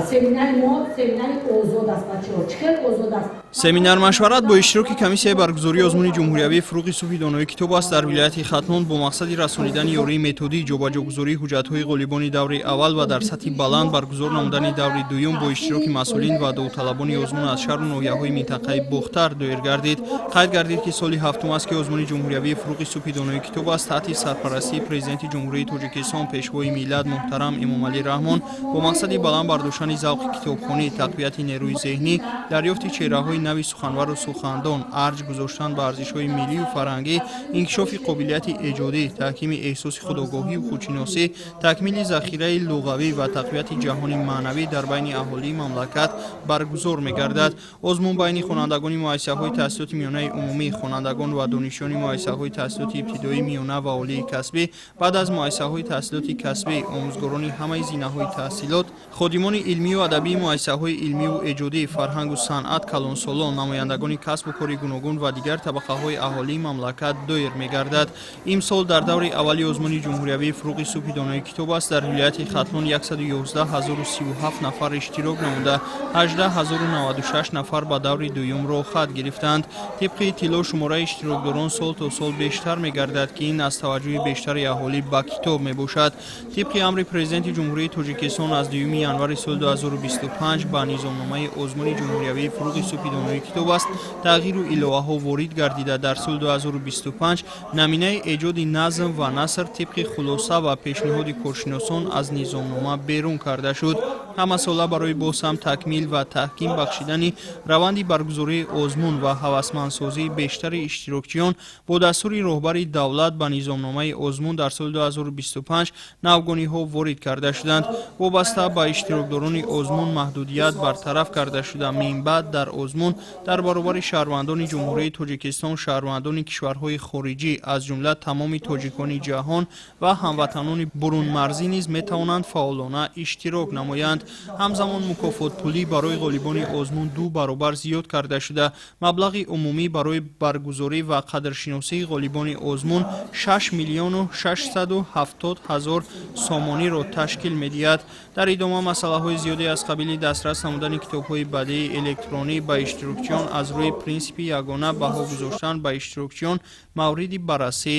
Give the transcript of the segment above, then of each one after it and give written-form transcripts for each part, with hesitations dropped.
семинари мо семинари озод аст бачаҳо. Чӣ хел озод аст? семинар машварат бо иштироки комиссияи баргузории озмуни ҷумҳуриявии фуруғи субҳи донои китоб аст дар вилояти хатлон бо мақсади расонидани ёрии методии ҷобаҷогузории ҳуҷҷатҳои ғолибони даври аввал ва дар сатҳи баланд баргузор намудани даври дуюм бо иштироки масъулин ва довталабони озмун аз шаҳру ноҳияҳои минтақаи бохтар доир гардид. қайд гардид ки соли ҳафтум аст ки озмуни ҷумҳуриявии фуруғи субҳи донои китоб аст таҳти сарпарастии президенти ҷумҳурии тоҷикистон пешвои миллат муҳтарам Эмомалӣ Раҳмон бо мақсади баланд бардоштани завқи китобхонӣ, тақвияти нерӯи зеҳнӣ, дарёфти чеҳраҳои нави суханвару сухандон, арҷ гузоштан ба арзишҳои миллию фарҳангӣ, инкишофи қобилияти эҷодӣ, таҳкими эҳсоси худогоҳию худшиносӣ, такмили захираи луғавӣ ва тақвияти ҷаҳони маънавӣ дар байни аҳолии мамлакат баргузор мегардад. Озмун байни хонандагони муассисаҳои таҳсилоти миёнаи умумӣ, хонандагон ва донишҷӯёни муассисаҳои таҳсилоти ибтидоӣ, миёна ва олии касбӣ, баъд аз муассисаҳои таҳсилоти касбӣ, омӯзгорони ҳамаи зинаҳои таҳсилот, ходимони илмию адабии муассисаҳои илмиву эҷодӣ, фарҳангу санъат калонсолон, намояндагони касбу кори гуногун ва дигар табақаҳои аҳолии мамлакат доир мегардад. Имсол дар даври аввали озмуни ҷумҳуриявии фуруғи субҳи донои китоб аст дар вилояти хатлон 111037 нафар иштирок намуда 18096 нафар ба даври дуюмро хат гирифтанд. тибқи иттилоъ шумораи иштирокдорон сол то сол бештар мегардад ки ин аз таваҷҷӯҳи бештари аҳолӣ ба китоб мебошад. тибқи амри президенти ҷумҳурии тоҷикистон аз 2 январи соли 2025 ба низомномаи озмуни ҷумҳуриявии фуруғи субҳи донои китоб аст тағйиру иловаҳо ворид гардида дар соли 2025 наминаи эҷоди назм ва наср тибқи хулоса ва пешниҳоди коршиносон аз низомнома берун карда шуд. ҳамасола барои бозҳам такмил ва таҳким бахшидани раванди баргузории озмун ва ҳавасмандсозии бештари иштирокчиён бо дастури роҳбари давлат ба низомномаи озмун дар соли 2025 навгониҳо ворид карда шуданд. вобаста ба иштирокдорони озмун маҳдудият бартараф карда шуда минбаъд дар озмун дар баробари шаҳрвандони ҷумҳурии тоҷикистон, шаҳрвандони кишварҳои хориҷӣ аз ҷумла тамоми тоҷикони ҷаҳон ва ҳамватанони бурунмарзӣ низ метавонанд фаъолона иштирок намоянд. ҳамзамон мукофотпулӣ барои ғолибони озмун 2 баробар зиёд карда шуда маблағи умумӣ барои баргузорӣ ва қадршиносии ғолибони озмун 6 миллиону 670 ҳазор сомониро ташкил медиҳад. дар идома масъалаҳои зиёде аз қабили дастрас намудани китобҳои бадии электронӣ ба иштирокчиён аз рӯи принсипи ягона баҳо гузоштан ба иштирокчиён мавриди баррасӣ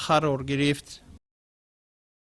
қарор гирифт.